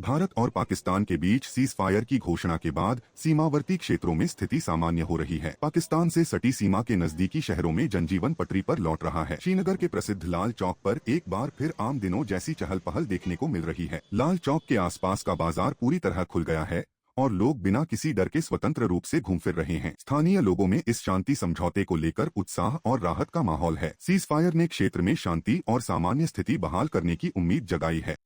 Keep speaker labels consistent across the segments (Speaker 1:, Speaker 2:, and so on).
Speaker 1: भारत और पाकिस्तान के बीच cease fire की घोषणा के बाद सीमावर्ती क्षेत्रों में स्थिति सामान्य हो रही है। पाकिस्तान से सटी सीमा के नजदीकी शहरों में जनजीवन पटरी पर लौट रहा है। श्रीनगर के प्रसिद्ध लाल चौक पर एक बार फिर आम दिनों जैसी चहल पहल देखने को मिल रही है। लाल चौक के आसपास का बाजार पूरी तरह खुल गया है और लोग बिना किसी डर के स्वतंत्र रूप से घूम फिर रहे हैं। स्थानीय लोगों में इस शांति समझौते को लेकर उत्साह और राहत का माहौल है। सीज फायर ने क्षेत्र में शांति और सामान्य स्थिति बहाल करने की उम्मीद जगाई है।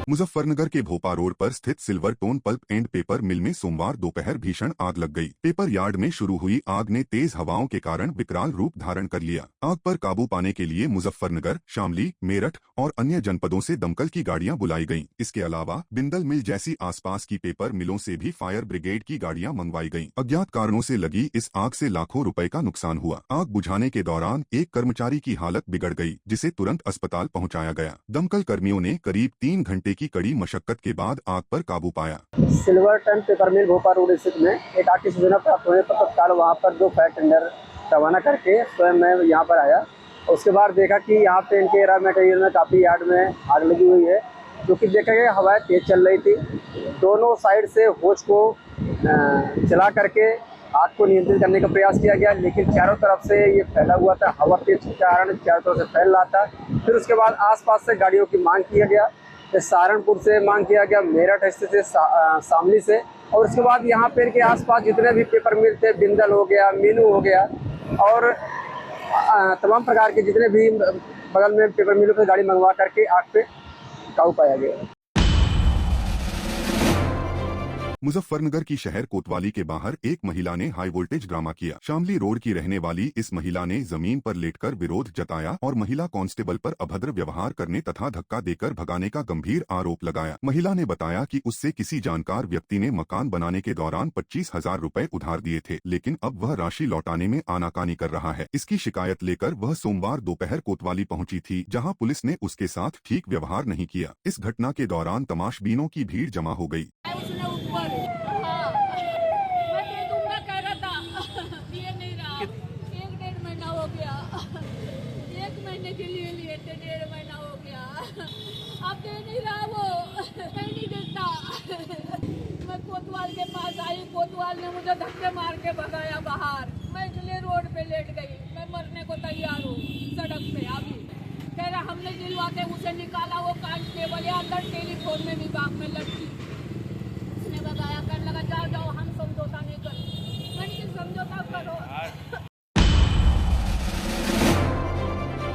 Speaker 1: मुजफ्फरनगर के भोपा रोड पर स्थित silver tone pulp and paper mill में सोमवार दोपहर भीषण आग लग गई। पेपर यार्ड में शुरू हुई आग ने तेज हवाओं के कारण विकराल रूप धारण कर लिया। आग पर काबू पाने के लिए मुजफ्फरनगर, शामली, मेरठ और अन्य जनपदों से दमकल की गाड़ियां बुलाई गईं। इसके अलावा बिंदल मिल जैसी आसपास की पेपर मिलों से भी फायर ब्रिगेड की गाड़ियां मंगवाई गईं। अज्ञात कारणों से लगी इस आग से लाखों रुपए का नुकसान हुआ। आग बुझाने के दौरान एक कर्मचारी की हालत बिगड़ गई, जिसे तुरंत अस्पताल पहुंचाया गया। दमकल कर्मियों ने करीब 3 घंटे की कड़ी मशक्कत के बाद आग पर काबू पाया।
Speaker 2: सिल्वर टन पेपर मिल भोपाल रोड स्थित में एक आग की सूचना प्राप्त होने पर तत्काल वहां पर 2 फायर टेंडर रवाना करके स्वयं मैं यहाँ पर आया। उसके बाद देखा कि यहाँ पे इनके रॉ मटेरियल में काफ़ी यार्ड में आग लगी हुई है, जो कि देखा गया हवाएं तेज चल रही थी। दोनों साइड से होज को चला करके आग को नियंत्रित करने का प्रयास किया गया, लेकिन चारों तरफ से ये फैला हुआ था। हवा तेज के कारण चारों तरफ से फैल रहा था। फिर उसके बाद आसपास से गाड़ियों की मांग किया गया। सहारनपुर से मांग किया गया, मेरठ स्थित से, शामली से, और उसके बाद यहाँ पे के आसपास जितने भी पेपर मिल थे, बिंदल हो गया, मीनू हो गया और तमाम प्रकार के जितने भी बगल में पेपर मिलों पर गाड़ी मंगवा करके आग पे काबू पाया गया।
Speaker 1: मुजफ्फरनगर की शहर कोतवाली के बाहर एक महिला ने हाई वोल्टेज ड्रामा किया। शामली रोड की रहने वाली इस महिला ने जमीन पर लेटकर विरोध जताया और महिला कांस्टेबल पर अभद्र व्यवहार करने तथा धक्का देकर भगाने का गंभीर आरोप लगाया। महिला ने बताया कि उससे किसी जानकार व्यक्ति ने मकान बनाने के दौरान 25,000 रुपए उधार दिए थे, लेकिन अब वह राशि लौटाने में आनाकानी कर रहा है। इसकी शिकायत लेकर वह सोमवार दोपहर कोतवाली पहुंची थी, जहां पुलिस ने उसके साथ ठीक व्यवहार नहीं किया। इस घटना के दौरान तमाशबीनों की भीड़ जमा हो गई।
Speaker 3: के लिए थे, 1.5 महीना हो गया, अब दे नहीं रहा, वो नहीं देता। मैं कोतवाल के पास आई, कोतवाल ने मुझे धक्के मार के भगाया बाहर। मैं इसलिए रोड पे लेट गई। मैं मरने को तैयार हूँ सड़क पे। अभी कह रहा हमने दिलवा के उसे निकाला, वो कांस्टेबल या अंदर टेलीफोन में भी बाग में लड़की उसने भगाया। कर लगा जाओ जाओ, हम समझौता नहीं करें। मैंने समझौता करो।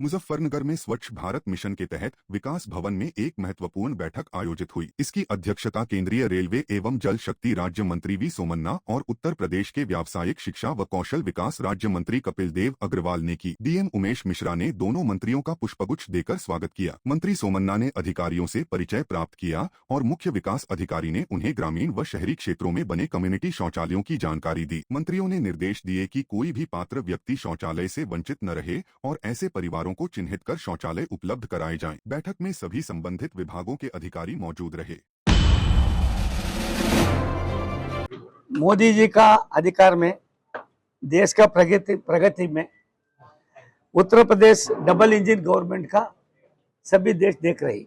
Speaker 1: मुजफ्फरनगर में स्वच्छ भारत मिशन के तहत विकास भवन में एक महत्वपूर्ण बैठक आयोजित हुई। इसकी अध्यक्षता केंद्रीय रेलवे एवं जल शक्ति राज्य मंत्री वी सोमन्ना और उत्तर प्रदेश के व्यावसायिक शिक्षा व कौशल विकास राज्य मंत्री कपिल देव अग्रवाल ने की। डीएम उमेश मिश्रा ने दोनों मंत्रियों का पुष्पगुच्छ देकर स्वागत किया। मंत्री सोमन्ना ने अधिकारियों से परिचय प्राप्त किया और मुख्य विकास अधिकारी ने उन्हें ग्रामीण व शहरी क्षेत्रों में बने कम्युनिटी शौचालयों की जानकारी दी। मंत्रियों ने निर्देश दिए कि कोई भी पात्र व्यक्ति शौचालय से वंचित न रहे और ऐसे परिवारों को चिन्हित कर शौचालय उपलब्ध कराए जाएं। बैठक में सभी संबंधित विभागों के अधिकारी मौजूद रहे।
Speaker 4: मोदी जी का अधिकार में देश का प्रगति में Uttar Pradesh double engine government का सभी देश देख रही।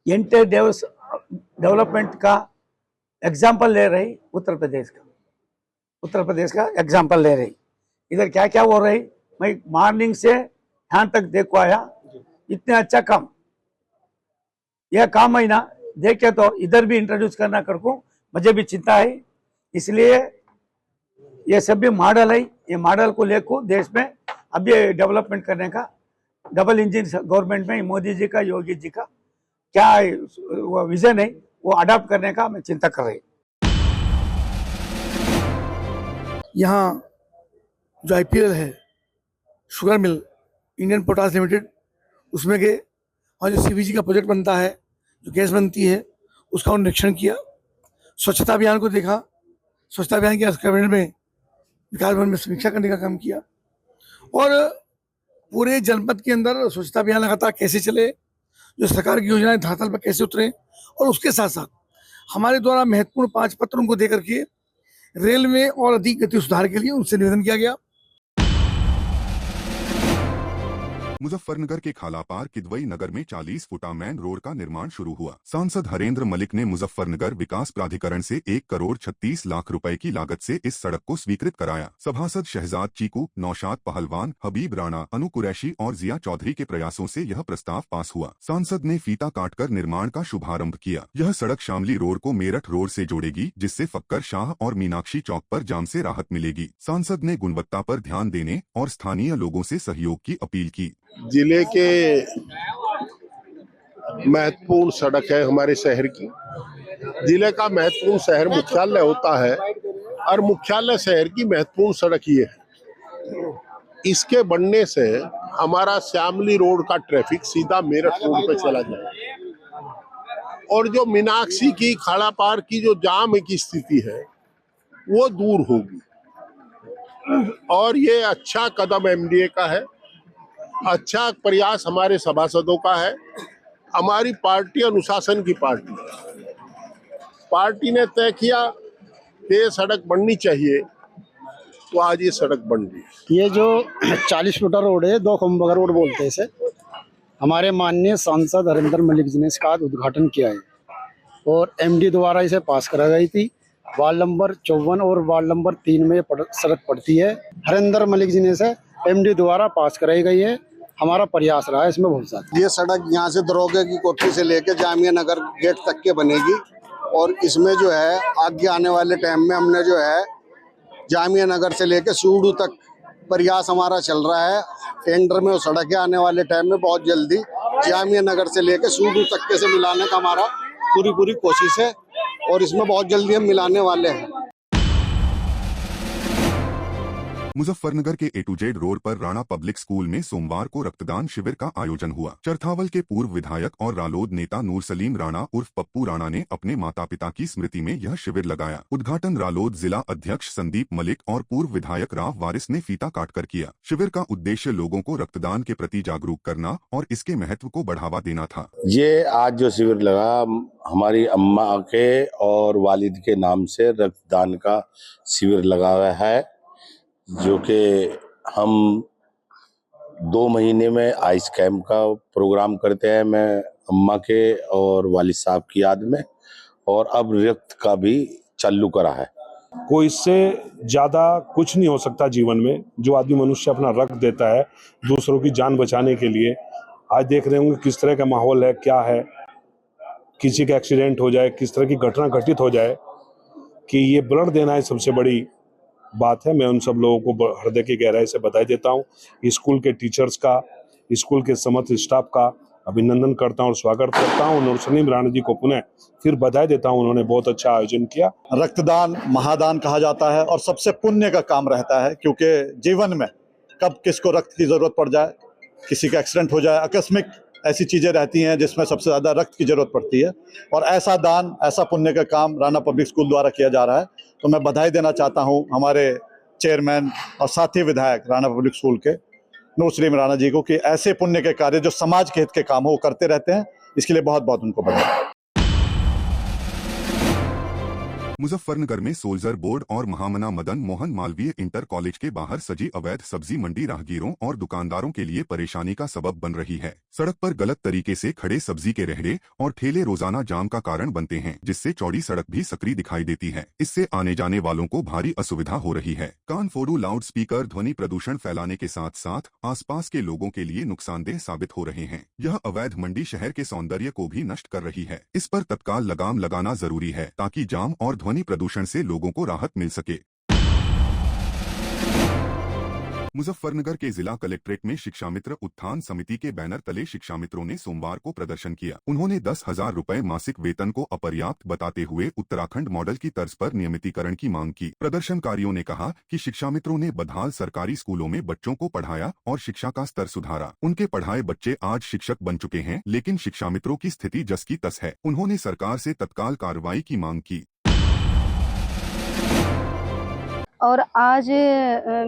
Speaker 4: इंटर डेवलपमेंट का एग्जाम्पल ले रही। उत्तर प्रदेश का एग्जाम्पल ले रही। इधर क्या क्या हो रही, मैं मॉर्निंग से यहाँ तक देखो आया। इतने अच्छा काम, यह काम है ना, देखे तो इधर भी इंट्रोड्यूस करना करको मुझे भी चिंता है। इसलिए ये सभी मॉडल है, ये मॉडल को लेकर देश में अब ये डेवलपमेंट करने का डबल इंजन गवर्नमेंट में मोदी जी का, योगी जी का क्या वो विजन है, वो अडॉप्ट करने का मैं चिंता कर रही।
Speaker 5: यहाँ जो IPL है, sugar mill, Indian potash limited, उसमें के और जो CBG का प्रोजेक्ट बनता है, जो गैस बनती है, उसका निरीक्षण किया। स्वच्छता अभियान को देखा। स्वच्छता अभियान के कैबिनेट में विकास भवन में समीक्षा करने का काम किया और पूरे जनपद के अंदर स्वच्छता अभियान लगातार कैसे चले, जो सरकार की योजनाएं धरातल पर कैसे उतरे, और उसके साथ साथ हमारे द्वारा महत्वपूर्ण 5 पत्रों को देकर के रेल में और अधिक गति सुधार के लिए उनसे निवेदन किया गया।
Speaker 1: मुजफ्फरनगर के खालापार किदवई नगर में 40 फुटा मैन रोड का निर्माण शुरू हुआ। सांसद हरेंद्र मलिक ने मुजफ्फरनगर विकास प्राधिकरण से 1,36,00,000 रुपए की लागत से इस सड़क को स्वीकृत कराया। सभासद शहजाद चीकू, नौशाद पहलवान, हबीब राणा, अनु कुरैशी और जिया चौधरी के प्रयासों से यह प्रस्ताव पास हुआ। सांसद ने फीता काटकर निर्माण का शुभारंभ किया। यह सड़क शामली रोड को मेरठ रोड से जोड़ेगी, जिससे फक्कर शाह और मीनाक्षी चौक पर जाम से राहत मिलेगी। सांसद ने गुणवत्ता पर ध्यान देने और स्थानीय लोगों से सहयोग की अपील की।
Speaker 6: जिले के महत्वपूर्ण सड़क है हमारे शहर की। जिले का महत्वपूर्ण शहर मुख्यालय होता है और मुख्यालय शहर की महत्वपूर्ण सड़क ये है। इसके बनने से हमारा श्यामली रोड का ट्रैफिक सीधा मेरठ रोड पे चला जाएगा और जो मीनाक्षी की खाड़ा पार की जो जाम की स्थिति है वो दूर होगी और ये अच्छा कदम एमडीए का है, अच्छा प्रयास हमारे सभासदों का है। हमारी पार्टी अनुशासन की पार्टी है। पार्टी ने तय किया कि ये सड़क बननी चाहिए तो आज ये सड़क बन गई।
Speaker 7: ये जो 40 फुटा रोड है, 2 खंबा रोड बोलते हैं इसे, हमारे माननीय सांसद हरेंद्र मलिक जी ने इसका उद्घाटन किया है और एमडी द्वारा इसे पास करा गई थी। वार्ड नंबर 54 और वार्ड नंबर 3 में सड़क पड़ती है। हरेंद्र मलिक जी ने इसे एमडी द्वारा पास कराई गई है। हमारा प्रयास रहा है इसमें बहुत ज़्यादा।
Speaker 8: ये सड़क यहाँ से दरोगे की कोठी से लेके जामिया नगर गेट तक के बनेगी और इसमें जो है आगे आने वाले टाइम में हमने जो है जामिया नगर से लेके सूडू तक प्रयास हमारा चल रहा है। टेंडर में वो सड़कें आने वाले टाइम में बहुत जल्दी जामिया नगर से लेके सूडू तक के से मिलाने का हमारा पूरी कोशिश है और इसमें बहुत जल्दी हम मिलाने वाले हैं।
Speaker 1: मुजफ्फरनगर के A to Z रोड पर राणा पब्लिक स्कूल में सोमवार को रक्तदान शिविर का आयोजन हुआ। चरथावल के पूर्व विधायक और रालोद नेता नूर सलीम राणा उर्फ पप्पू राणा ने अपने माता पिता की स्मृति में यह शिविर लगाया। उद्घाटन रालोद जिला अध्यक्ष संदीप मलिक और पूर्व विधायक राव वारिस ने फीता काटकर किया। शिविर का उद्देश्य लोगों को रक्तदान के प्रति जागरूक करना और इसके महत्व को बढ़ावा देना था।
Speaker 9: ये आज जो शिविर लगा हमारी अम्मा के और वालिद के नाम से रक्तदान का शिविर लगा हुआ है, जो कि हम 2 महीने में आइस कैंप का प्रोग्राम करते हैं। मैं अम्मा के और वालिद साहब की याद में, और अब रक्त का भी चालू करा है।
Speaker 10: कोई इससे ज़्यादा कुछ नहीं हो सकता जीवन में, जो आदमी मनुष्य अपना रक्त देता है दूसरों की जान बचाने के लिए। आज देख रहे होंगे किस तरह का माहौल है, क्या है, किसी का एक्सीडेंट हो जाए, किस तरह की घटना घटित हो जाए, कि ये ब्लड देना है सबसे बड़ी बात है। मैं उन सब लोगों को हृदय की गहराई से बधाई देता हूँ। स्कूल के टीचर्स का, स्कूल के समस्त स्टाफ का अभिनंदन करता हूँ और स्वागत करता हूँ। नूर सलीम राणा जी को पुनः फिर बधाई देता हूँ, उन्होंने बहुत अच्छा आयोजन किया।
Speaker 11: रक्तदान महादान कहा जाता है और सबसे पुण्य का काम रहता है, क्योंकि जीवन में कब किसको रक्त की जरूरत पड़ जाए, किसी का एक्सीडेंट हो जाए, आकस्मिक ऐसी चीज़ें रहती हैं जिसमें सबसे ज़्यादा रक्त की ज़रूरत पड़ती है, और ऐसा दान, ऐसा पुण्य का काम राणा पब्लिक स्कूल द्वारा किया जा रहा है। तो मैं बधाई देना चाहता हूं हमारे चेयरमैन और साथी विधायक राणा पब्लिक स्कूल के नूर सलीम राणा जी को, कि ऐसे पुण्य के कार्य जो समाज के हित के काम हो वो करते रहते हैं। इसके लिए बहुत बहुत उनको बधाई।
Speaker 1: मुजफ्फरनगर में सोल्जर बोर्ड और महामना मदन मोहन मालवीय इंटर कॉलेज के बाहर सजी अवैध सब्जी मंडी राहगीरों और दुकानदारों के लिए परेशानी का सबब बन रही है। सड़क पर गलत तरीके से खड़े सब्जी के रेहड़े और ठेले रोजाना जाम का कारण बनते हैं, जिससे चौड़ी सड़क भी सकरी दिखाई देती है। इससे आने जाने वालों को भारी असुविधा हो रही है। कान फोड़ू लाउड स्पीकर ध्वनि प्रदूषण फैलाने के साथ साथ आसपास के लोगों के लिए नुकसानदेह साबित हो रहे हैं। यह अवैध मंडी शहर के सौंदर्य को भी नष्ट कर रही है। इस पर तत्काल लगाम लगाना जरूरी है, ताकि जाम और ध्वनि प्रदूषण से लोगों को राहत मिल सके। मुजफ्फरनगर के जिला कलेक्ट्रेट में शिक्षा मित्र उत्थान समिति के बैनर तले शिक्षा मित्रों ने सोमवार को प्रदर्शन किया। उन्होंने 10,000 रुपए मासिक वेतन को अपर्याप्त बताते हुए उत्तराखंड मॉडल की तर्ज पर नियमितीकरण की मांग की। प्रदर्शनकारियों ने कहा कि शिक्षा मित्रों ने बदहाल सरकारी स्कूलों में बच्चों को पढ़ाया और शिक्षा का स्तर सुधारा। उनके पढ़ाए बच्चे आज शिक्षक बन चुके हैं, लेकिन शिक्षा मित्रों की स्थिति जस की तस है। उन्होंने सरकार से तत्काल कार्रवाई की मांग की।
Speaker 12: और आज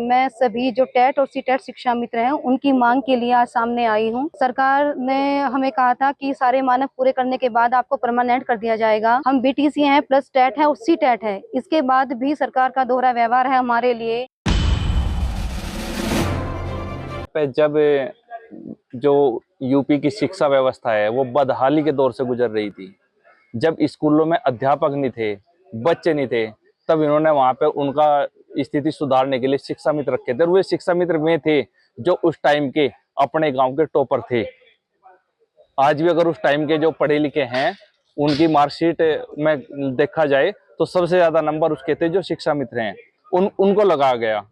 Speaker 12: मैं सभी जो टेट और सीटेट शिक्षा मित्र हैं उनकी मांग के लिए आज सामने आई हूं। सरकार ने हमें कहा था कि सारे मानक पूरे करने के बाद आपको परमानेंट कर दिया जाएगा। हम बीटीसी हैं प्लस टेट है और सीटेट है, इसके बाद भी सरकार का दोहरा व्यवहार है हमारे लिए।
Speaker 13: जब जो यूपी की शिक्षा व्यवस्था है वो बदहाली के दौर से गुजर रही थी। जब स्कूलों में अध्यापक नहीं थे, बच्चे नहीं थे, तब इन्होंने वहां पे उनका स्थिति सुधारने के लिए शिक्षा मित्र रखे थे। और वे शिक्षा मित्र में थे जो उस टाइम के अपने गांव के टॉपर थे। आज भी अगर उस टाइम के जो पढ़े लिखे हैं उनकी मार्कशीट में देखा जाए तो सबसे ज्यादा नंबर उसके थे जो शिक्षा मित्र हैं, उनको लगाया गया।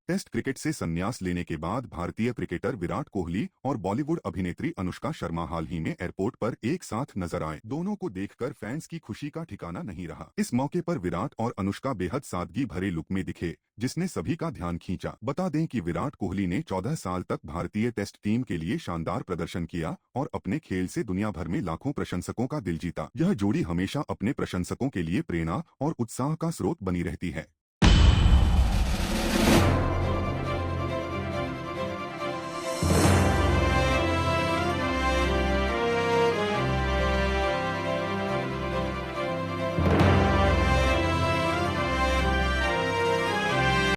Speaker 1: टेस्ट क्रिकेट से संन्यास लेने के बाद भारतीय क्रिकेटर विराट कोहली और बॉलीवुड अभिनेत्री अनुष्का शर्मा हाल ही में एयरपोर्ट पर एक साथ नजर आए। दोनों को देखकर फैंस की खुशी का ठिकाना नहीं रहा। इस मौके पर विराट और अनुष्का बेहद सादगी भरे लुक में दिखे, जिसने सभी का ध्यान खींचा। बता दें कि विराट कोहली ने 14 साल तक भारतीय टेस्ट टीम के लिए शानदार प्रदर्शन किया और अपने खेल से दुनिया भर में लाखों प्रशंसकों का दिल जीता। यह जोड़ी हमेशा अपने प्रशंसकों के लिए प्रेरणा और उत्साह का स्रोत बनी रहती है।